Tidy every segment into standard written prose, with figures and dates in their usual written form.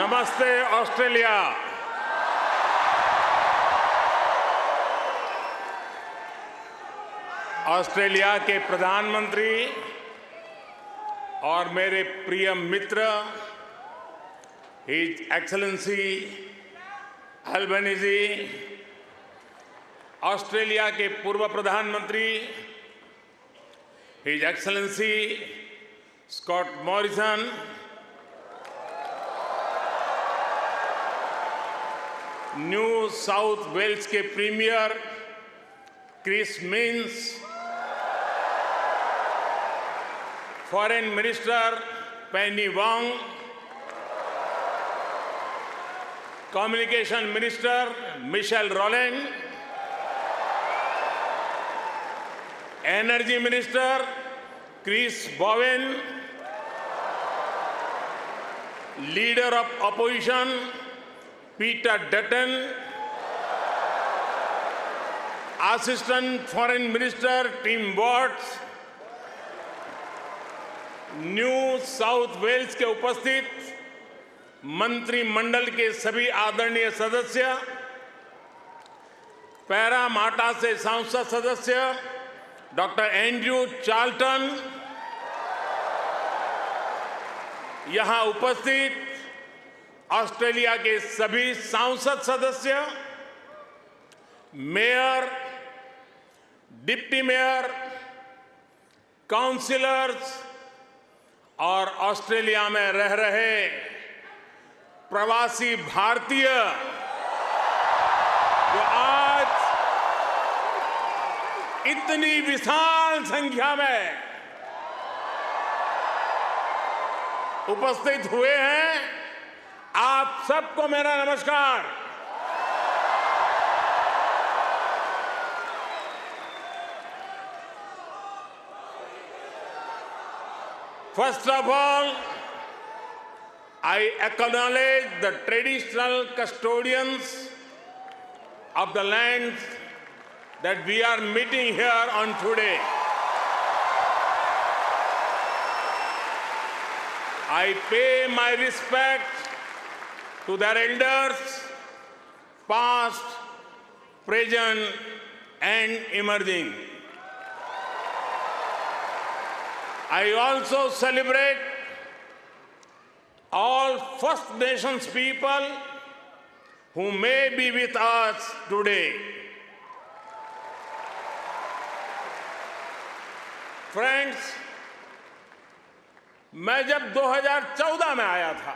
नमस्ते Australia. Australia के प्रधानमंत्री और मेरे प्रिय मित्र हिज एक्सेलेंसी अल्बनीज़ी, ऑस्ट्रेलिया के पूर्व प्रधानमंत्री his excellency Scott Morrison, New South Wales के premier Chris Minns, foreign minister Penny Wong, communication minister Michelle Rowland, energy minister Chris Bowen, leader of opposition Peter Dutton, assistant foreign minister Tim Watts, New South Wales के उपस्थित मंत्रिमंडल के सभी आदरणीय सदस्य, Parramatta से सांसद सदस्य डॉक्टर एंड्रयू चार्ल्टन, यहां उपस्थित ऑस्ट्रेलिया के सभी सांसद सदस्य, मेयर, डिप्टी मेयर, काउंसिलर्स और ऑस्ट्रेलिया में रह रहे प्रवासी भारतीय जो आज इतनी विशाल संख्या में उपस्थित हुए हैं, आप सबको मेरा नमस्कार। First of all, I acknowledge the traditional custodians of the lands that we are meeting here on today. I pay my respect to their elders, past, present, and emerging. I also celebrate all First Nations people who may be with us today. Friends, मैं जब 2014 में आया था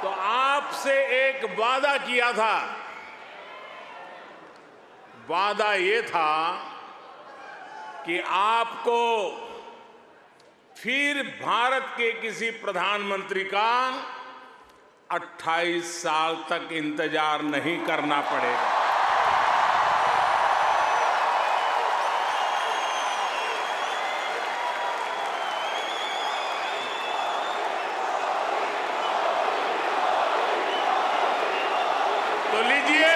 तो आपसे एक वादा किया था। वादा ये था कि आपको फिर भारत के किसी प्रधानमंत्री का 28 साल तक इंतजार नहीं करना पड़ेगा। तो लीजिए,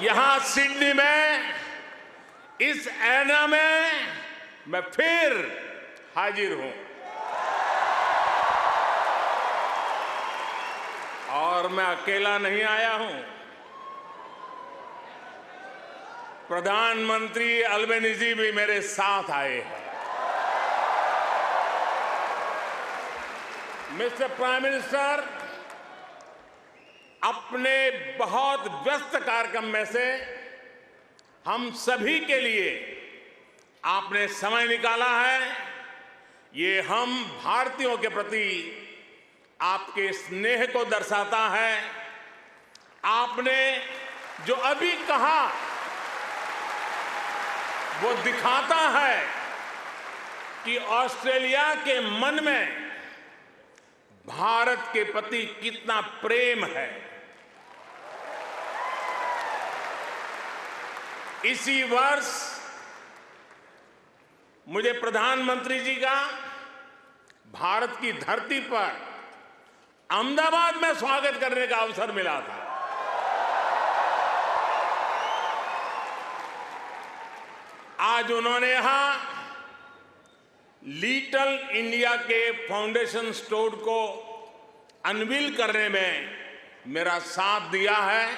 यहां सिडनी में इस ऐना में मैं फिर हाजिर हूं और मैं अकेला नहीं आया हूं। प्रधानमंत्री अल्बनीज़ी भी मेरे साथ आए हैं। मिस्टर प्राइम मिनिस्टर, अपने बहुत व्यस्त कार्यक्रम में से हम सभी के लिए आपने समय निकाला है। ये हम भारतीयों के प्रति आपके स्नेह को दर्शाता है। आपने जो अभी कहा वो दिखाता है कि ऑस्ट्रेलिया के मन में भारत के प्रति कितना प्रेम है। इसी वर्ष मुझे प्रधानमंत्री जी का भारत की धरती पर अहमदाबाद में स्वागत करने का अवसर मिला था। आज उन्होंने यहां लिटिल इंडिया के फाउंडेशन स्टोर को अनवील करने में मेरा साथ दिया है,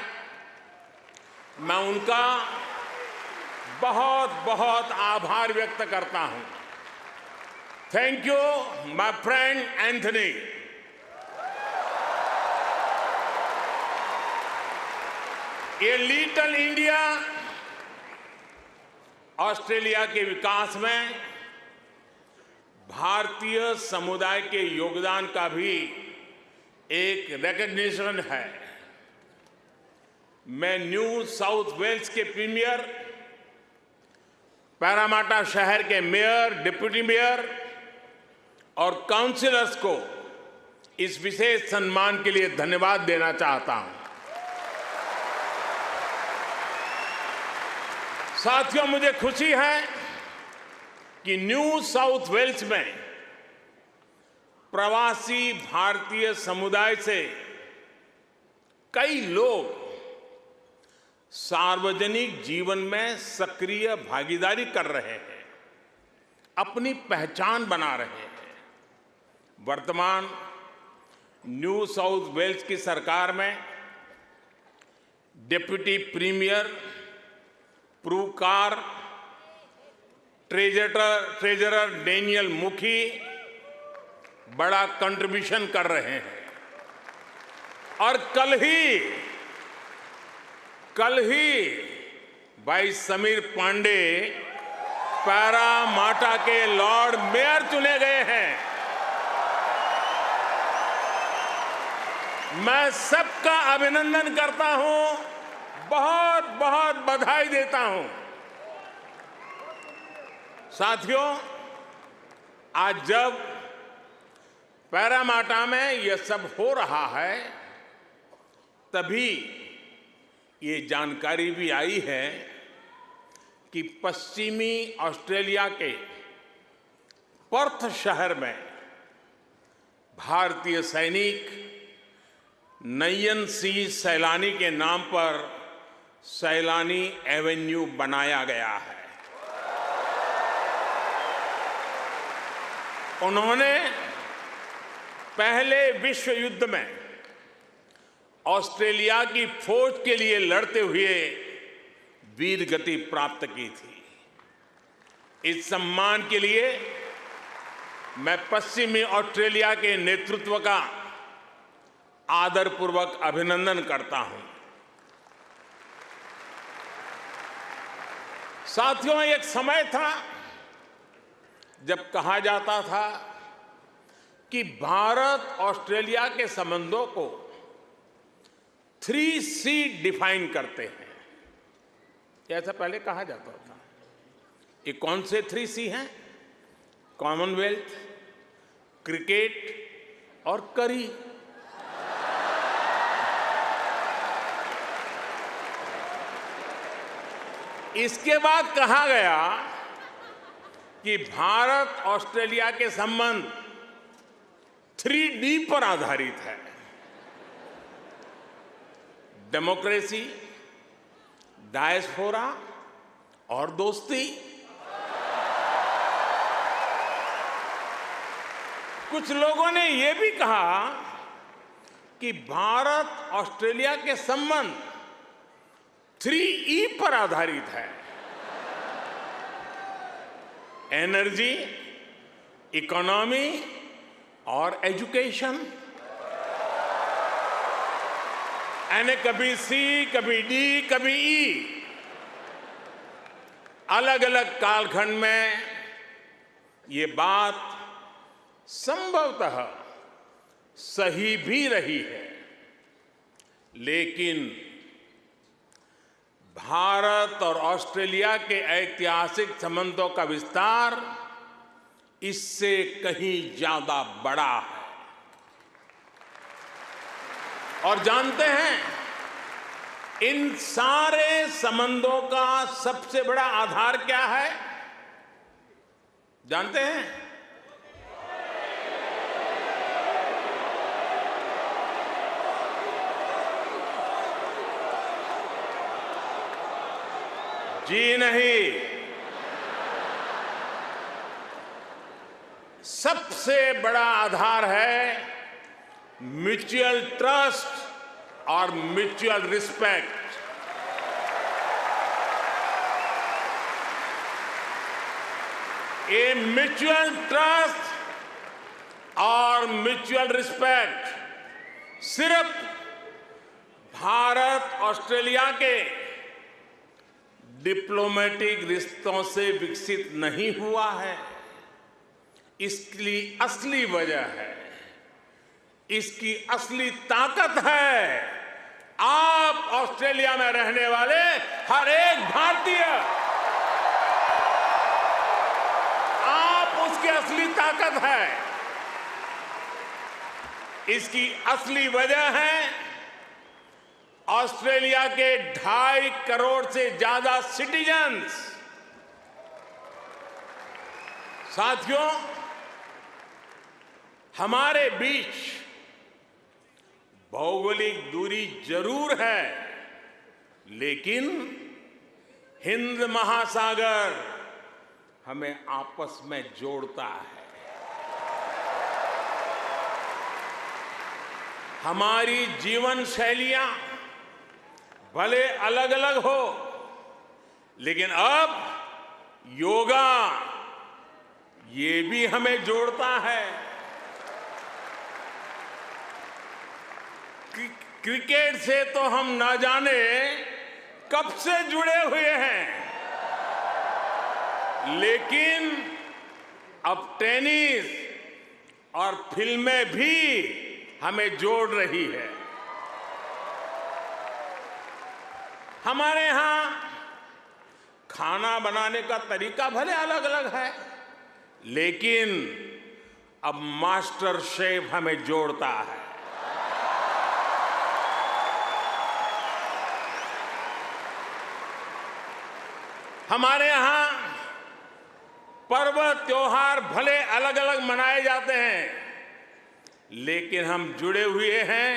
मैं उनका बहुत बहुत आभार व्यक्त करता हूं। Thank you my friend Anthony. ये लिटिल इंडिया ऑस्ट्रेलिया के विकास में भारतीय समुदाय के योगदान का भी एक रिकॉग्निशन है। मैं न्यू साउथ वेल्स के प्रीमियर, पैरामाटा शहर के मेयर, डिप्टी मेयर और काउंसिलर्स को इस विशेष सम्मान के लिए धन्यवाद देना चाहता हूं। साथियों, मुझे खुशी है कि न्यू साउथ वेल्स में प्रवासी भारतीय समुदाय से कई लोग सार्वजनिक जीवन में सक्रिय भागीदारी कर रहे हैं, अपनी पहचान बना रहे हैं। वर्तमान न्यू साउथ वेल्स की सरकार में डिप्टी प्रीमियर, प्रूकार, ट्रेजरर डेनियल मुखी बड़ा कंट्रीब्यूशन कर रहे हैं। और कल ही भाई समीर पांडे पैरामाटा के लॉर्ड मेयर चुने गए हैं। मैं सबका अभिनंदन करता हूं, बहुत बहुत बधाई देता हूं। साथियों, आज जब पैरामाटा में यह सब हो रहा है, तभी ये जानकारी भी आई है कि पश्चिमी ऑस्ट्रेलिया के पर्थ शहर में भारतीय सैनिक नयन सिंह सैलानी के नाम पर सैलानी एवेन्यू बनाया गया है। उन्होंने पहले विश्व युद्ध में ऑस्ट्रेलिया की फौज के लिए लड़ते हुए वीर गति प्राप्त की थी। इस सम्मान के लिए मैं पश्चिमी ऑस्ट्रेलिया के नेतृत्व का आदरपूर्वक अभिनंदन करता हूं। साथियों, एक समय था जब कहा जाता था कि भारत ऑस्ट्रेलिया के संबंधों को 3C डिफाइन करते हैं। ऐसा पहले कहा जाता था। ये कौन से 3C हैं? कॉमनवेल्थ, क्रिकेट और करी। इसके बाद कहा गया कि भारत ऑस्ट्रेलिया के संबंध 3D पर आधारित है। डेमोक्रेसी, डायस्पोरा और दोस्ती। कुछ लोगों ने यह भी कहा कि भारत ऑस्ट्रेलिया के संबंध 3E पर आधारित है। एनर्जी, इकोनॉमी और एजुकेशन। यानी कभी C, कभी D, कभी E। अलग अलग कालखंड में ये बात संभवतः सही भी रही है, लेकिन भारत और ऑस्ट्रेलिया के ऐतिहासिक संबंधों का विस्तार इससे कहीं ज्यादा बड़ा है। और जानते हैं, इन सारे संबंधों का सबसे बड़ा आधार क्या है? जानते हैं? जी नहीं, सबसे बड़ा आधार है म्यूचुअल ट्रस्ट और म्यूचुअल रिस्पेक्ट। ये म्यूचुअल ट्रस्ट और म्यूचुअल रिस्पेक्ट सिर्फ भारत ऑस्ट्रेलिया के डिप्लोमेटिक रिश्तों से विकसित नहीं हुआ है। इसकी असली वजह है, इसकी असली ताकत है आप ऑस्ट्रेलिया में रहने वाले हर एक भारतीय। आप उसकी असली ताकत है। इसकी असली वजह है ऑस्ट्रेलिया के 2.5 करोड़ से ज्यादा सिटीजन्स। साथियों, हमारे बीच भौगोलिक दूरी जरूर है, लेकिन हिंद महासागर हमें आपस में जोड़ता है। हमारी जीवन शैलियां भले अलग अलग हो, लेकिन अब योगा ये भी हमें जोड़ता है। क्रिकेट से तो हम ना जाने कब से जुड़े हुए हैं, लेकिन अब टेनिस और फिल्में भी हमें जोड़ रही है। हमारे यहां खाना बनाने का तरीका भले अलग अलग है, लेकिन अब मास्टर शेफ हमें जोड़ता है। हमारे यहां पर्व त्योहार भले अलग अलग मनाए जाते हैं, लेकिन हम जुड़े हुए हैं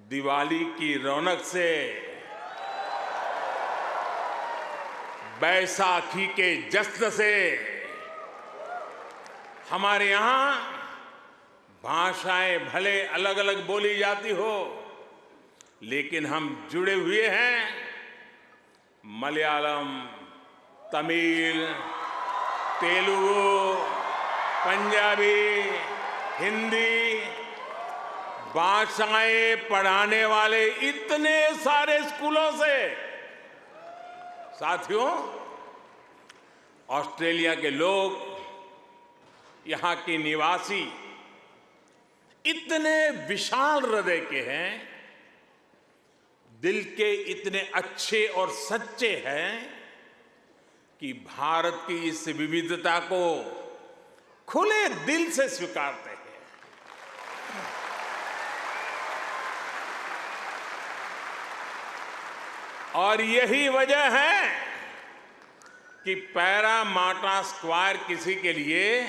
दिवाली की रौनक से, बैसाखी के जश्न से। हमारे यहां भाषाएं भले अलग अलग बोली जाती हो, लेकिन हम जुड़े हुए हैं मलयालम, तमिल, तेलुगु, पंजाबी, हिंदी भाषाएं पढ़ाने वाले इतने सारे स्कूलों से। साथियों, ऑस्ट्रेलिया के लोग, यहां के निवासी इतने विशाल हृदय के हैं, दिल के इतने अच्छे और सच्चे हैं कि भारत की इस विविधता को खुले दिल से स्वीकारते हैं। और यही वजह है कि पैरामाटा स्क्वायर किसी के लिए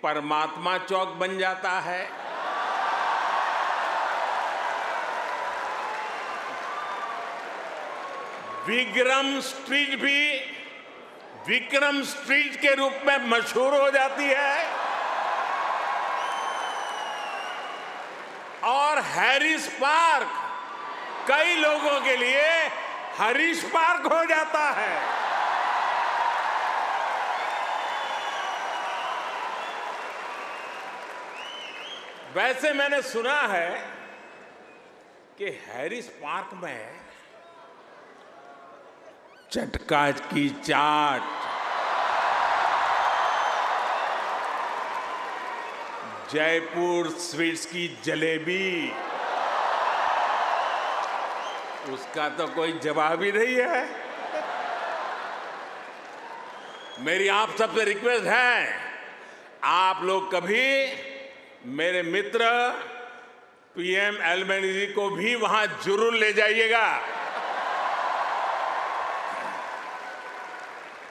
परमात्मा चौक बन जाता है। विक्रम स्ट्रीट भी विक्रम स्ट्रीट के रूप में मशहूर हो जाती है, और हैरिस पार्क कई लोगों के लिए हरीश पार्क हो जाता है। वैसे मैंने सुना है कि हैरिस पार्क में चटका की चाट, जयपुर स्वीट्स की जलेबी, उसका तो कोई जवाब ही नहीं है। मेरी आप सबसे रिक्वेस्ट है, आप लोग कभी मेरे मित्र पीएम एल्बनीज़ी को भी वहां जरूर ले जाइएगा।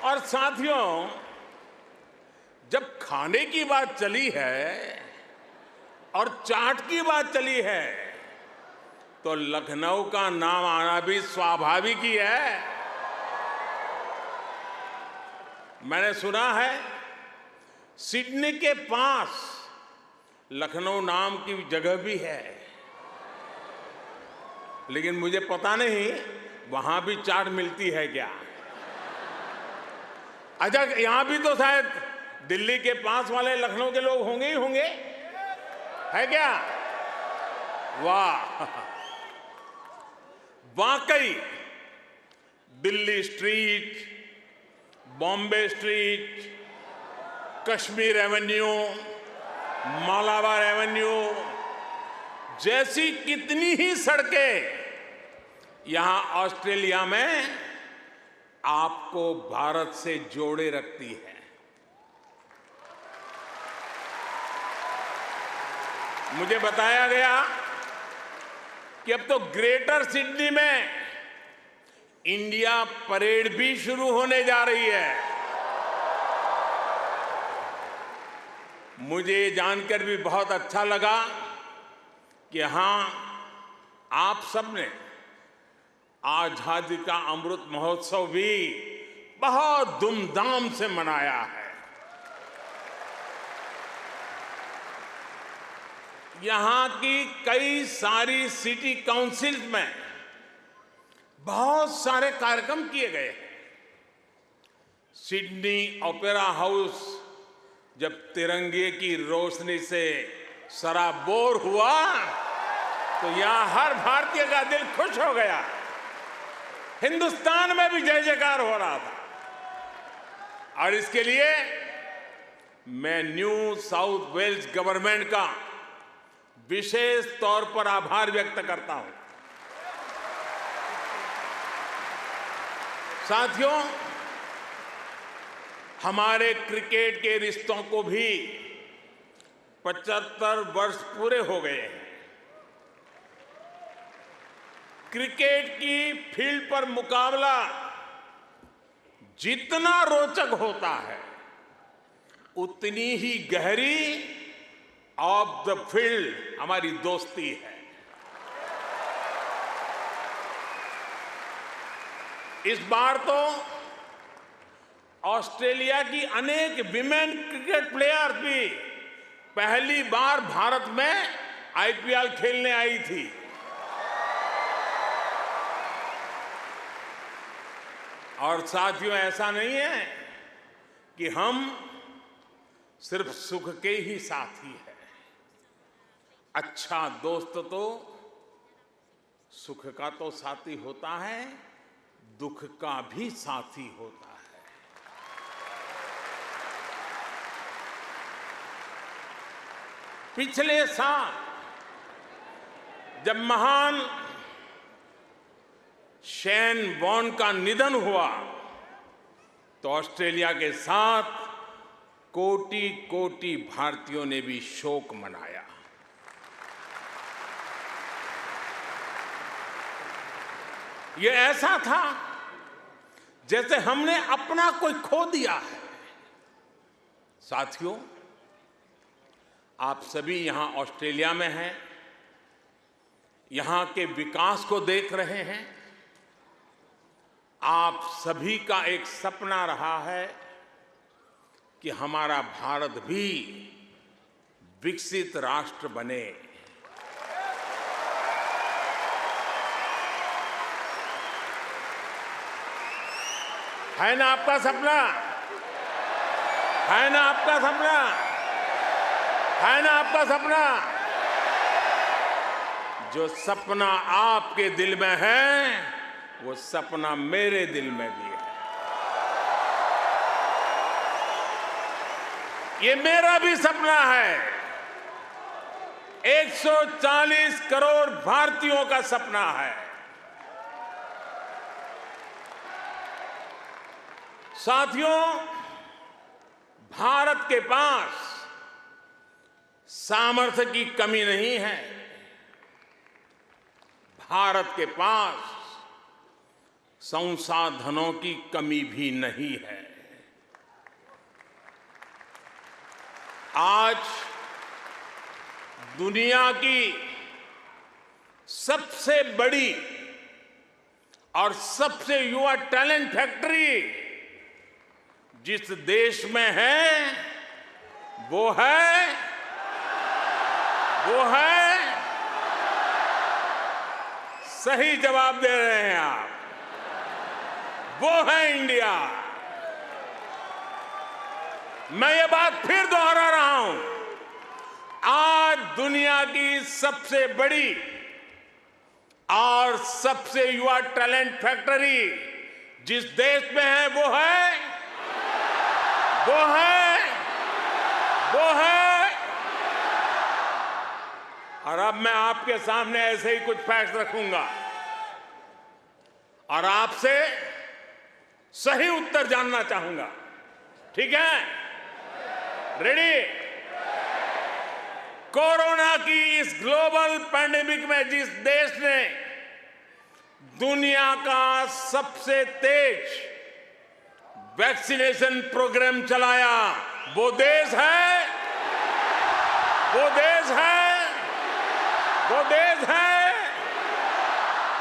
और साथियों, जब खाने की बात चली है और चाट की बात चली है, तो लखनऊ का नाम आना भी स्वाभाविक ही है। मैंने सुना है सिडनी के पास लखनऊ नाम की जगह भी है, लेकिन मुझे पता नहीं वहां भी चाट मिलती है क्या। अच्छा, यहां भी तो शायद दिल्ली के पास वाले लखनऊ के लोग होंगे ही होंगे, है क्या? वाह, वाकई Delhi street, Bombay street, Kashmir Avenue, Malabar Avenue जैसी कितनी ही सड़कें यहां ऑस्ट्रेलिया में आपको भारत से जोड़े रखती है। मुझे बताया गया कि अब तो ग्रेटर सिडनी में इंडिया परेड भी शुरू होने जा रही है। मुझे जानकर भी बहुत अच्छा लगा कि यहां आप सबने आजादी का अमृत महोत्सव भी बहुत धूमधाम से मनाया है। यहां की कई सारी सिटी काउंसिल्स में बहुत सारे कार्यक्रम किए गए हैं। सिडनी ओपेरा हाउस जब तिरंगे की रोशनी से सराबोर हुआ तो यहां हर भारतीय का दिल खुश हो गया। हिंदुस्तान में भी जय जयकार हो रहा था। और इसके लिए मैं न्यू साउथ वेल्स गवर्नमेंट का विशेष तौर पर आभार व्यक्त करता हूं। साथियों, हमारे क्रिकेट के रिश्तों को भी 75 वर्ष पूरे हो गए हैं। क्रिकेट की फील्ड पर मुकाबला जितना रोचक होता है, उतनी ही गहरी ऑफ द फील्ड हमारी दोस्ती है। इस बार तो ऑस्ट्रेलिया की अनेक विमेन क्रिकेट प्लेयर भी पहली बार भारत में आईपीएल खेलने आई थी। और साथियों, ऐसा नहीं है कि हम सिर्फ सुख के ही साथी हैं। अच्छा दोस्त तो सुख का तो साथी होता है, दुख का भी साथी होता है। पिछले साल जब महान शेन वॉर्न का निधन हुआ तो ऑस्ट्रेलिया के साथ कोटि कोटि भारतीयों ने भी शोक मनाया। ये ऐसा था जैसे हमने अपना कोई खो दिया है। साथियों, आप सभी यहां ऑस्ट्रेलिया में हैं, यहां के विकास को देख रहे हैं। आप सभी का एक सपना रहा है कि हमारा भारत भी विकसित राष्ट्र बने। है ना आपका सपना? है ना आपका सपना? है ना आपका सपना? जो सपना आपके दिल में है, वो सपना मेरे दिल में भी है। ये मेरा भी सपना है। 140 करोड़ भारतीयों का सपना है। साथियों, भारत के पास सामर्थ्य की कमी नहीं है। भारत के पास संसाधनों की कमी भी नहीं है। आज दुनिया की सबसे बड़ी और सबसे युवा टैलेंट फैक्ट्री जिस देश में है, वो है सही जवाब दे रहे हैं आप, वो है इंडिया। मैं ये बात फिर दोहरा रहा हूं, आज दुनिया की सबसे बड़ी और सबसे युवा टैलेंट फैक्ट्री जिस देश में है वो है। और अब मैं आपके सामने ऐसे ही कुछ फैक्ट रखूंगा और आपसे सही उत्तर जानना चाहूंगा, ठीक है? रेडी? कोरोना की इस ग्लोबल पैंडेमिक में जिस देश ने दुनिया का सबसे तेज वैक्सीनेशन प्रोग्राम चलाया, वो देश है,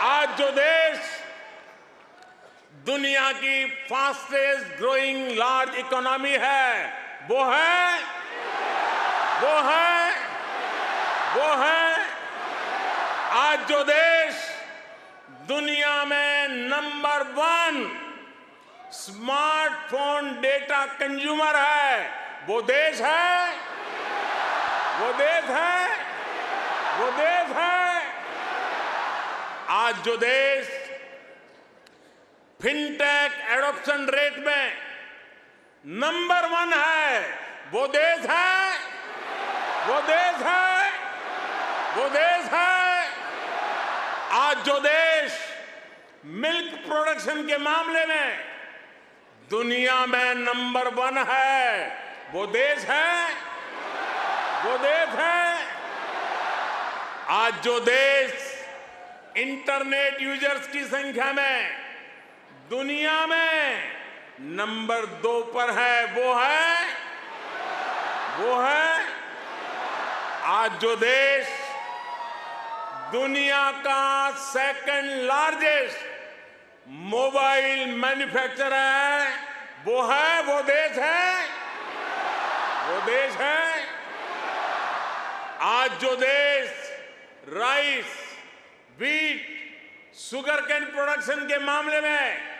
आज जो देश दुनिया की फास्टेस्ट ग्रोइंग लार्ज इकोनॉमी है, वो है आज जो देश दुनिया में नंबर 1 स्मार्टफोन डेटा कंज्यूमर है, वो देश है। आज जो देश फिनटेक एडॉप्शन रेट में नंबर 1 है, वो देश है। आज जो देश मिल्क प्रोडक्शन के मामले में दुनिया में नंबर 1 है, वो देश है। आज जो देश इंटरनेट यूजर्स की संख्या में दुनिया में नंबर 2 पर है, वो है आज जो देश दुनिया का सेकंड लार्जेस्ट मोबाइल मैन्युफैक्चरर है, वो देश है। आज जो देश rice, wheat, sugarcane production के मामले में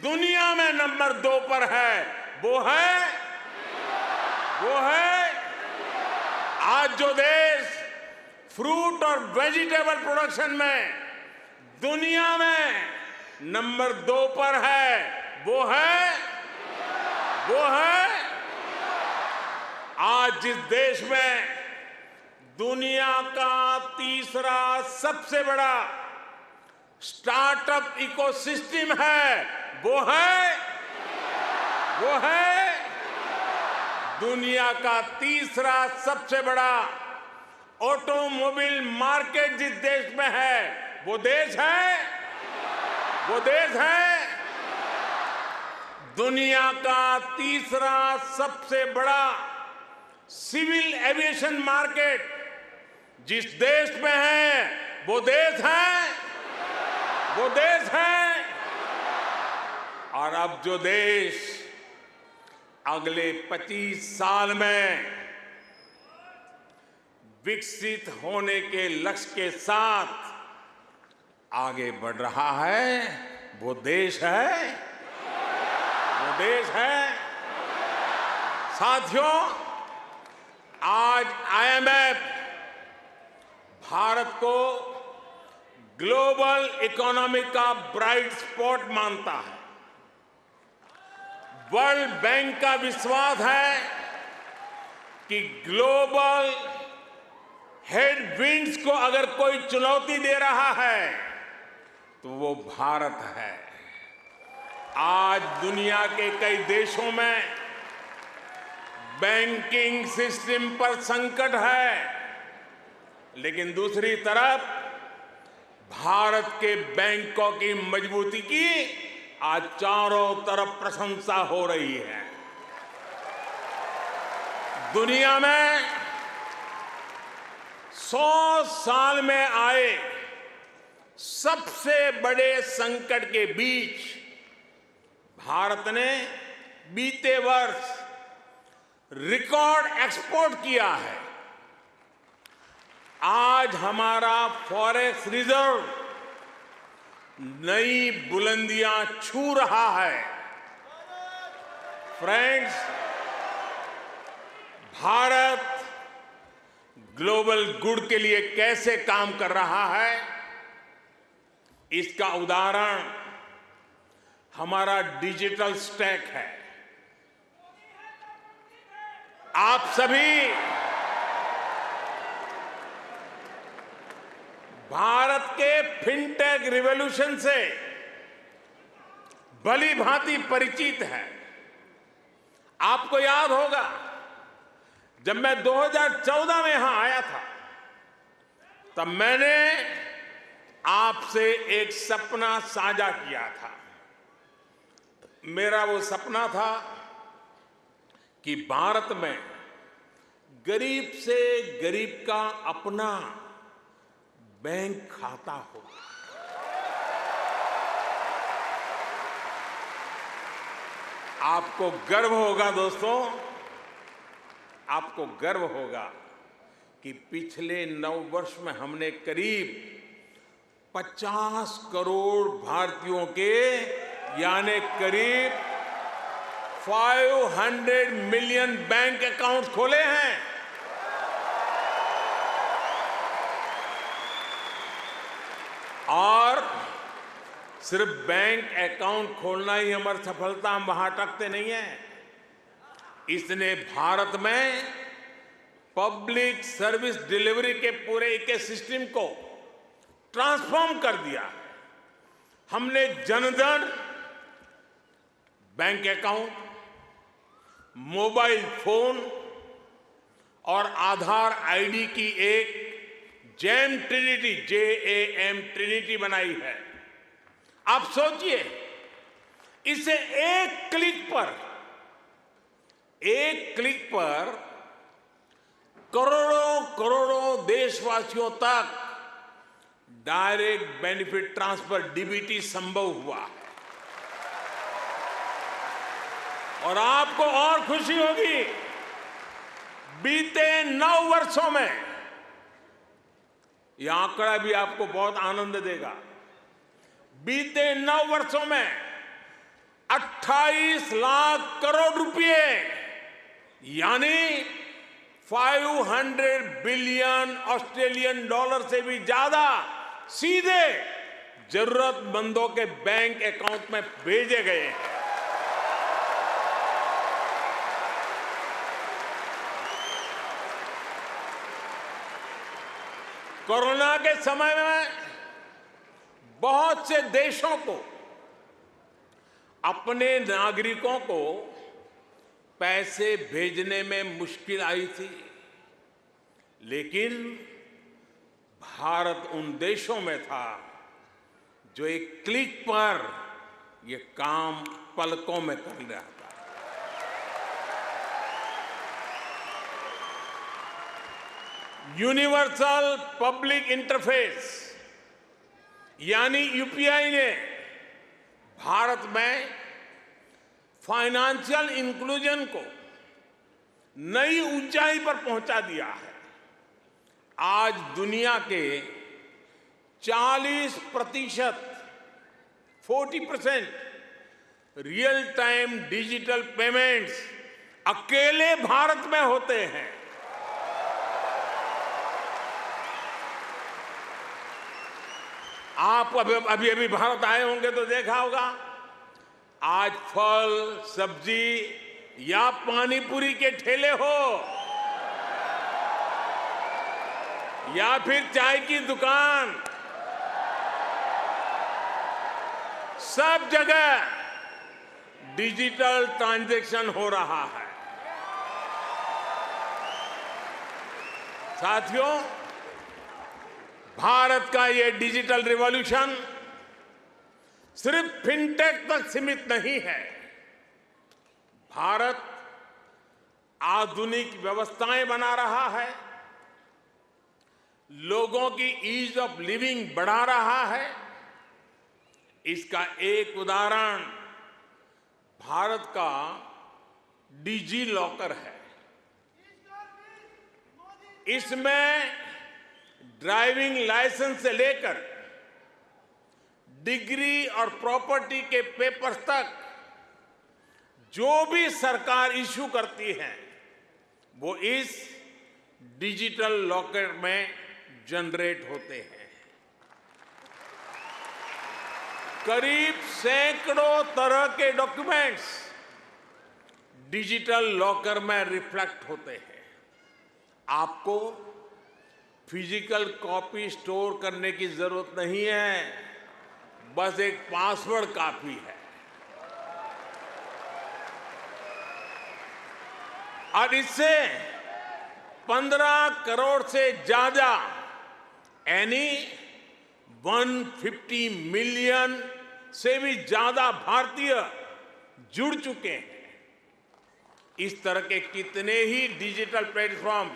दुनिया में नंबर 2 पर है, वो है। आज जो देश फ्रूट और वेजिटेबल प्रोडक्शन में दुनिया में नंबर 2 पर है, वो है। आज जिस देश में दुनिया का तीसरा सबसे बड़ा स्टार्टअप इकोसिस्टम है, वो है दुनिया का तीसरा सबसे बड़ा ऑटोमोबाइल मार्केट जिस देश में है, वो देश है दुनिया का तीसरा सबसे बड़ा सिविल एविएशन मार्केट जिस देश में है, वो देश है। और अब जो देश अगले 25 साल में विकसित होने के लक्ष्य के साथ आगे बढ़ रहा है, वो देश है। साथियों, आज IMF भारत को ग्लोबल इकोनॉमी का ब्राइट स्पॉट मानता है। वर्ल्ड बैंक का विश्वास है कि ग्लोबल हेडविंड्स को अगर कोई चुनौती दे रहा है तो वो भारत है। आज दुनिया के कई देशों में बैंकिंग सिस्टम पर संकट है, लेकिन दूसरी तरफ भारत के बैंकों की मजबूती की आज चारों तरफ प्रशंसा हो रही है। दुनिया में 100 साल में आए सबसे बड़े संकट के बीच भारत ने बीते वर्ष रिकॉर्ड एक्सपोर्ट किया है। आज हमारा फॉरेक्स रिजर्व नई बुलंदियां छू रहा है। फ्रेंड्स, भारत ग्लोबल गुड के लिए कैसे काम कर रहा है, इसका उदाहरण हमारा डिजिटल स्टैक है। आप सभी भारत के फिनटेक रिवॉल्यूशन से भली भांति परिचित हैं। आपको याद होगा, जब मैं 2014 में यहां आया था, तब मैंने आपसे एक सपना साझा किया था। मेरा वो सपना था कि भारत में गरीब से गरीब का अपना बैंक खाता हो। आपको गर्व होगा दोस्तों, आपको गर्व होगा कि पिछले 9 वर्ष में हमने करीब 50 करोड़ भारतीयों के यानी करीब 500 मिलियन बैंक अकाउंट खोले हैं। और सिर्फ बैंक अकाउंट खोलना ही हमारी सफलता, हम वहां अटकते नहीं हैं। इसने भारत में पब्लिक सर्विस डिलीवरी के पूरे इकोसिस्टम को ट्रांसफॉर्म कर दिया है। हमने Jan Dhan bank account, mobile phone और आधार आईडी की एक जैम ट्रिनिटी, JAM ट्रिनिटी बनाई है। आप सोचिए, इसे एक क्लिक पर करोड़ों करोड़ों देशवासियों तक डायरेक्ट बेनिफिट ट्रांसफर DBT संभव हुआ है। और आपको और खुशी होगी, बीते 9 वर्षों में, यह आंकड़ा भी आपको बहुत आनंद देगा, बीते 9 वर्षों में 28 लाख करोड़ रुपए यानी 500 बिलियन ऑस्ट्रेलियन डॉलर से भी ज्यादा सीधे जरूरतमंदों के बैंक अकाउंट में भेजे गए हैं। कोरोना के समय में बहुत से देशों को अपने नागरिकों को पैसे भेजने में मुश्किल आई थी, लेकिन भारत उन देशों में था जो एक क्लिक पर ये काम पलकों में कर रहा था। यूनिवर्सल पब्लिक इंटरफेस यानी UPI ने भारत में फाइनेंशियल इंक्लूजन को नई ऊंचाई पर पहुंचा दिया है। आज दुनिया के 40% रियल टाइम डिजिटल पेमेंट्स अकेले भारत में होते हैं। आप अभी भारत आए होंगे तो देखा होगा, आज फल, सब्जी या पानी पूरी के ठेले हो या फिर चाय की दुकान, सब जगह डिजिटल ट्रांजैक्शन हो रहा है। साथियों, भारत का ये डिजिटल रिवॉल्यूशन सिर्फ फिनटेक तक सीमित नहीं है। भारत आधुनिक व्यवस्थाएं बना रहा है, लोगों की ईज ऑफ लिविंग बढ़ा रहा है। इसका एक उदाहरण भारत का डिजी लॉकर है। इसमें ड्राइविंग लाइसेंस से लेकर डिग्री और प्रॉपर्टी के पेपर्स तक जो भी सरकार इश्यू करती है वो इस डिजिटल लॉकर में जनरेट होते हैं। करीब सैकड़ों तरह के डॉक्यूमेंट्स डिजिटल लॉकर में रिफ्लेक्ट होते हैं। आपको फिजिकल कॉपी स्टोर करने की जरूरत नहीं है, बस एक पासवर्ड काफी है। और इससे 15 करोड़ से ज्यादा यानी 150 मिलियन से भी ज्यादा भारतीय जुड़ चुके हैं। इस तरह के कितने ही डिजिटल प्लेटफॉर्म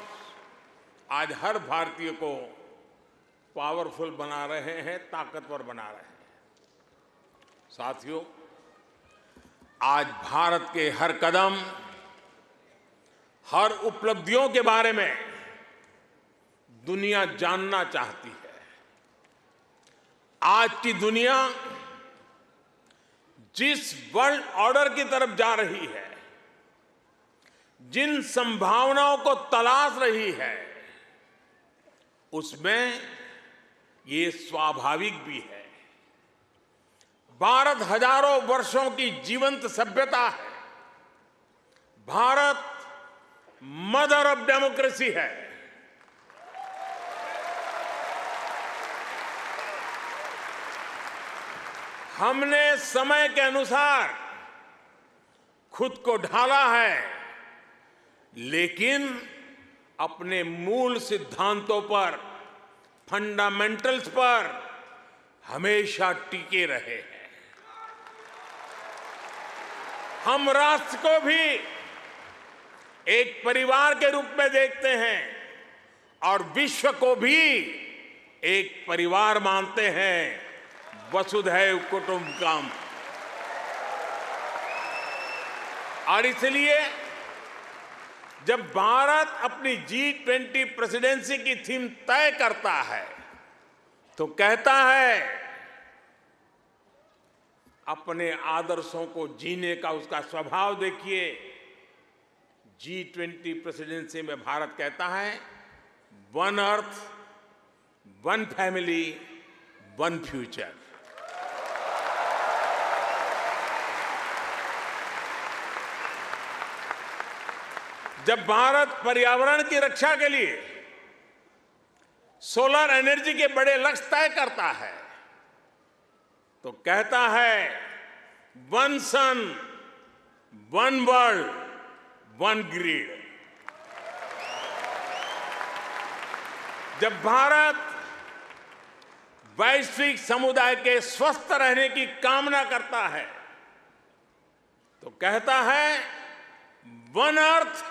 आज हर भारतीय को पावरफुल बना रहे हैं, ताकतवर बना रहे हैं। साथियों, आज भारत के हर कदम, हर उपलब्धियों के बारे में दुनिया जानना चाहती है। आज की दुनिया जिस वर्ल्ड ऑर्डर की तरफ जा रही है, जिन संभावनाओं को तलाश रही है, उसमें ये स्वाभाविक भी है। भारत हजारों वर्षों की जीवंत सभ्यता है। भारत मदर ऑफ डेमोक्रेसी है। हमने समय के अनुसार खुद को ढाला है, लेकिन अपने मूल सिद्धांतों पर, फंडामेंटल्स पर हमेशा टिके रहे हैं। हम राष्ट्र को भी एक परिवार के रूप में देखते हैं और विश्व को भी एक परिवार मानते हैं। वसुधैव कुटुंबकम। और इसलिए जब भारत अपनी G20 प्रेसिडेंसी की थीम तय करता है तो कहता है अपने आदर्शों को जीने का उसका स्वभाव देखिए। G20 प्रेसिडेंसी में भारत कहता है one earth, one family, one future. जब भारत पर्यावरण की रक्षा के लिए सोलर एनर्जी के बड़े लक्ष्य तय करता है तो कहता है वन सन, वन वर्ल्ड, वन ग्रिड। जब भारत वैश्विक समुदाय के स्वस्थ रहने की कामना करता है तो कहता है one earth,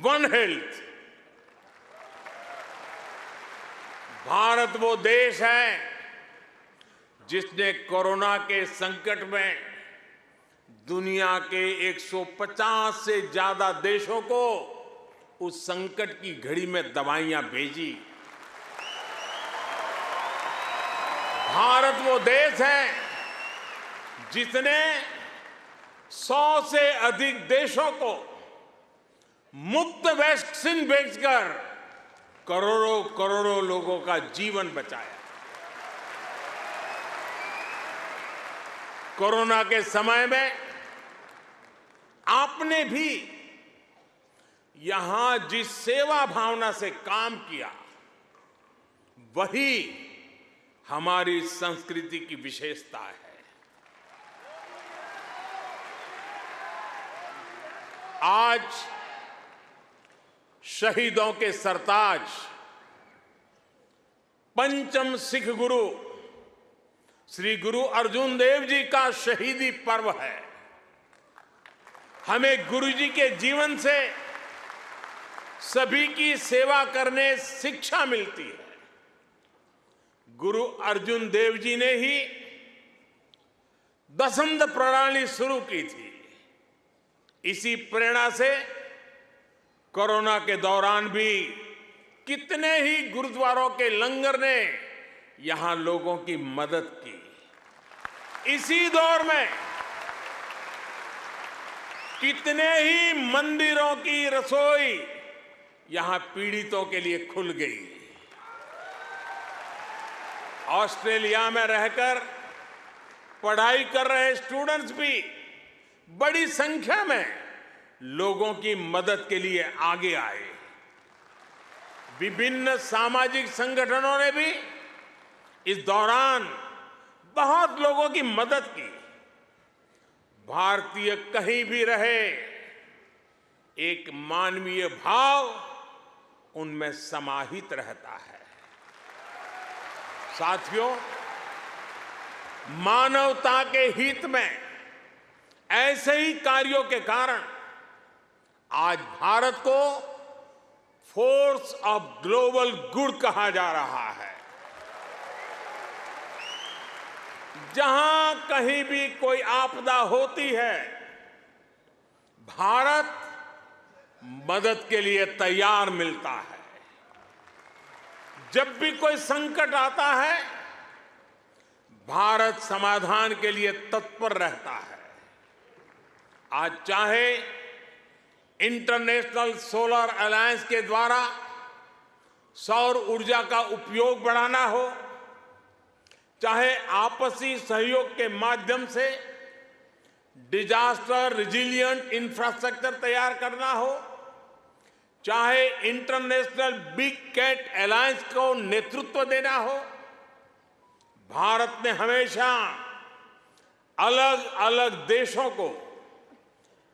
one health. Bharat वो देश है जिसने कोरोना के संकट में दुनिया के 150 से ज्यादा देशों को उस संकट की घड़ी में दवाइयां भेजी। भारत वो देश है जिसने 100 से अधिक देशों को मुफ्त वैक्सीन भेजकर करोड़ों करोड़ों लोगों का जीवन बचाया। कोरोना के समय में आपने भी यहां जिस सेवा भावना से काम किया वही हमारी संस्कृति की विशेषता है। आज शहीदों के सरताज पंचम सिख गुरु श्री गुरु अर्जुन देव जी का शहीदी पर्व है। हमें गुरु जी के जीवन से सभी की सेवा करने शिक्षा मिलती है। गुरु अर्जुन देव जी ने ही दसंध प्रणाली शुरू की थी। इसी प्रेरणा से कोरोना के दौरान भी कितने ही गुरुद्वारों के लंगर ने यहां लोगों की मदद की। इसी दौर में कितने ही मंदिरों की रसोई यहां पीड़ितों के लिए खुल गई। ऑस्ट्रेलिया में रहकर पढ़ाई कर रहे स्टूडेंट्स भी बड़ी संख्या में लोगों की मदद के लिए आगे आए। विभिन्न सामाजिक संगठनों ने भी इस दौरान बहुत लोगों की मदद की। भारतीय कहीं भी रहे, एक मानवीय भाव उनमें समाहित रहता है। साथियों, मानवता के हित में ऐसे ही कार्यों के कारण आज भारत को फोर्स ऑफ ग्लोबल गुड कहा जा रहा है। जहां कहीं भी कोई आपदा होती है, भारत मदद के लिए तैयार मिलता है। जब भी कोई संकट आता है, भारत समाधान के लिए तत्पर रहता है। आज चाहे इंटरनेशनल सोलर अलायंस के द्वारा सौर ऊर्जा का उपयोग बढ़ाना हो, चाहे आपसी सहयोग के माध्यम से डिजास्टर रिजिलिएंट इंफ्रास्ट्रक्चर तैयार करना हो, चाहे इंटरनेशनल बिग कैट अलायंस को नेतृत्व देना हो, भारत ने हमेशा अलग अलग देशों को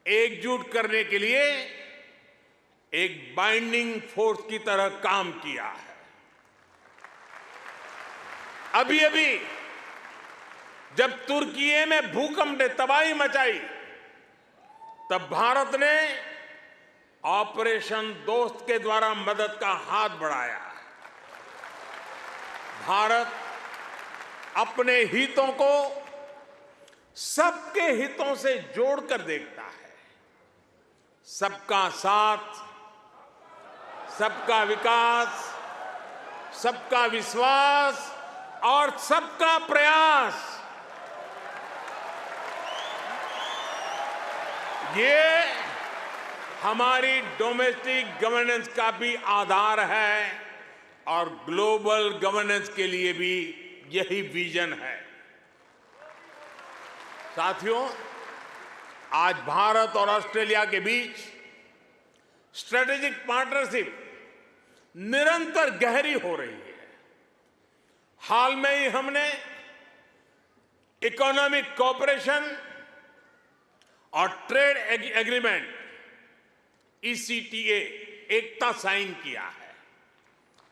एकजुट करने के लिए एक बाइंडिंग फोर्स की तरह काम किया है। अभी अभी जब तुर्की में भूकंप ने तबाही मचाई, तब भारत ने ऑपरेशन दोस्त के द्वारा मदद का हाथ बढ़ाया। भारत अपने हितों को सबके हितों से जोड़कर देखता है। सबका साथ, सबका विकास, सबका विश्वास और सबका प्रयास, ये हमारी डोमेस्टिक गवर्नेंस का भी आधार है और ग्लोबल गवर्नेंस के लिए भी यही विजन है। साथियों, आज भारत और ऑस्ट्रेलिया के बीच स्ट्रेटेजिक पार्टनरशिप निरंतर गहरी हो रही है। हाल में ही हमने इकोनॉमिक कोऑपरेशन और ट्रेड एग्रीमेंट ECTA एकता साइन किया है।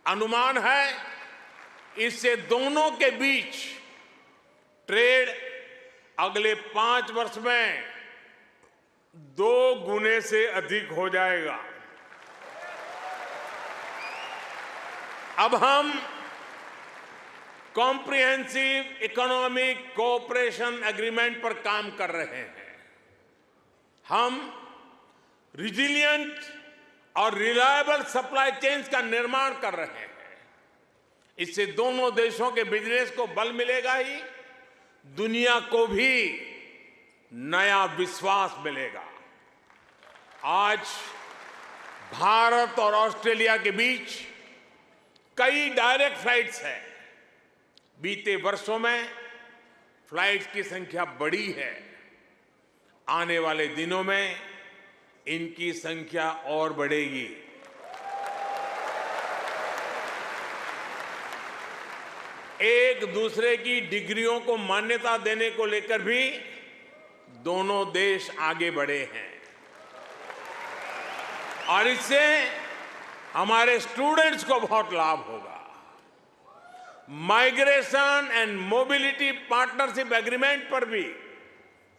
अनुमान है इससे दोनों के बीच ट्रेड अगले 5 वर्ष में 2 गुने से अधिक हो जाएगा। अब हम कॉम्प्रिहेंसिव इकोनॉमिक कोऑपरेशन एग्रीमेंट पर काम कर रहे हैं। हम रिजिलिएंट और रिलायबल सप्लाई चेन्स का निर्माण कर रहे हैं। इससे दोनों देशों के बिजनेस को बल मिलेगा ही, दुनिया को भी नया विश्वास मिलेगा। आज भारत और ऑस्ट्रेलिया के बीच कई डायरेक्ट फ्लाइट्स हैं। बीते वर्षों में फ्लाइट्स की संख्या बढ़ी है। आने वाले दिनों में इनकी संख्या और बढ़ेगी। एक दूसरे की डिग्रियों को मान्यता देने को लेकर भी दोनों देश आगे बढ़े हैं और इससे हमारे स्टूडेंट्स को बहुत लाभ होगा। Migration and mobility partnership agreement पर भी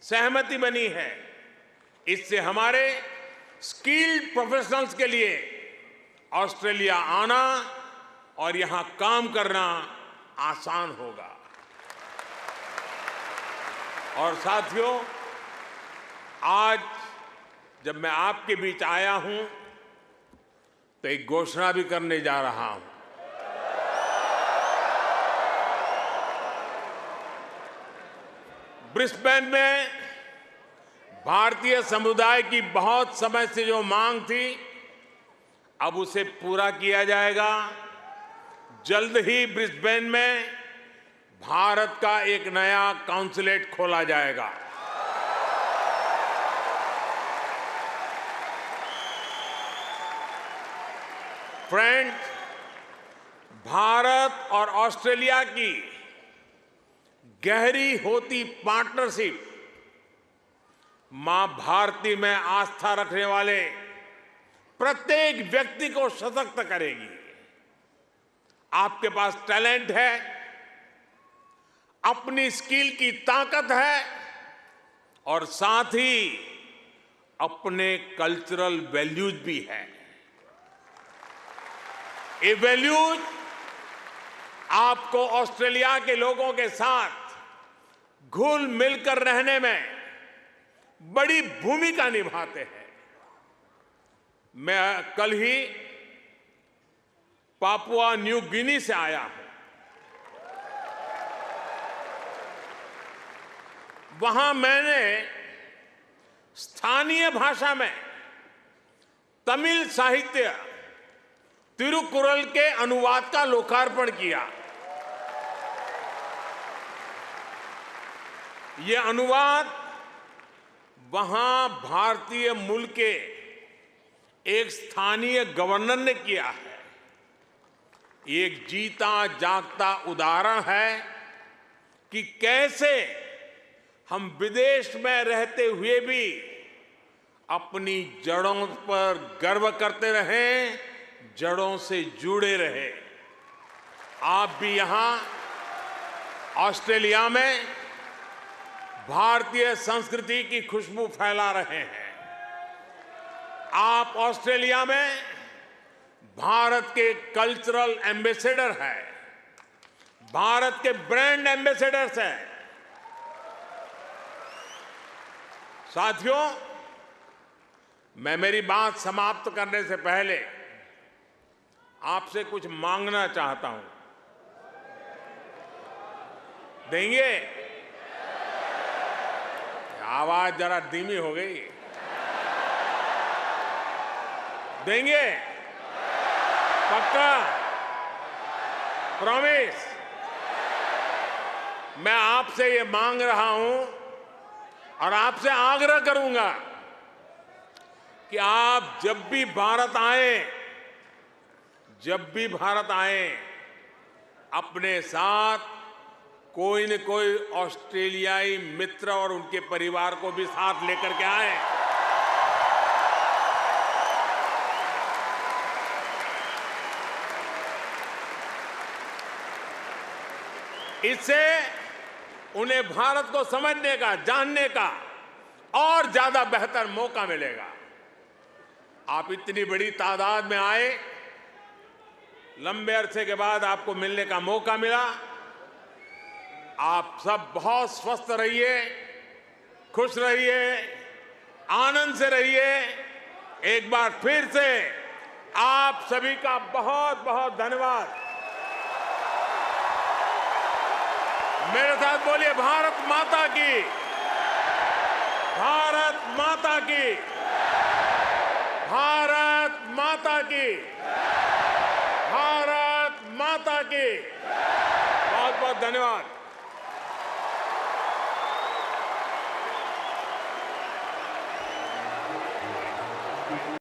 सहमति बनी है। इससे हमारे स्किल्ड प्रोफेशनल्स के लिए ऑस्ट्रेलिया आना और यहां काम करना आसान होगा। और साथियों, आज जब मैं आपके बीच आया हूं तो एक घोषणा भी करने जा रहा हूं। ब्रिस्बेन में भारतीय समुदाय की बहुत समय से जो मांग थी, अब उसे पूरा किया जाएगा। जल्द ही ब्रिस्बेन में भारत का एक नया कॉन्सुलेट खोला जाएगा। फ्रेंड, भारत और ऑस्ट्रेलिया की गहरी होती पार्टनरशिप मां भारती में आस्था रखने वाले प्रत्येक व्यक्ति को सशक्त करेगी। आपके पास टैलेंट है, अपनी स्किल की ताकत है और साथ ही अपने कल्चरल वैल्यूज भी है। ये वैल्यूज आपको ऑस्ट्रेलिया के लोगों के साथ घुल मिलकर रहने में बड़ी भूमिका निभाते हैं। मैं कल ही पापुआ न्यू गिनी से आया हूं। वहां मैंने स्थानीय भाषा में तमिल साहित्य तिरुकुरल के अनुवाद का लोकार्पण किया। ये अनुवाद वहां भारतीय मूल के एक स्थानीय गवर्नर ने किया है। एक जीता जागता उदाहरण है कि कैसे हम विदेश में रहते हुए भी अपनी जड़ों पर गर्व करते रहें, जड़ों से जुड़े रहे। आप भी यहां ऑस्ट्रेलिया में भारतीय संस्कृति की खुशबू फैला रहे हैं। आप ऑस्ट्रेलिया में भारत के कल्चरल एम्बेसडर हैं, भारत के ब्रांड एम्बेसडर्स हैं। साथियों, मैं मेरी बात समाप्त करने से पहले आपसे कुछ मांगना चाहता हूं। देंगे? आवाज जरा धीमी हो गई। देंगे? पक्का? प्रॉमिस? मैं आपसे ये मांग रहा हूं और आपसे आग्रह करूंगा कि आप जब भी भारत आए, अपने साथ कोई न कोई ऑस्ट्रेलियाई मित्र और उनके परिवार को भी साथ लेकर के आए। इससे उन्हें भारत को समझने का, जानने का और ज्यादा बेहतर मौका मिलेगा। आप इतनी बड़ी तादाद में आए, लंबे अरसे के बाद आपको मिलने का मौका मिला। आप सब बहुत स्वस्थ रहिए, खुश रहिए, आनंद से रहिए। एक बार फिर से आप सभी का बहुत बहुत धन्यवाद। मेरे साथ बोलिए, भारत माता की, भारत माता की, भारत माता की, भारत माता की। बहुत बहुत धन्यवाद।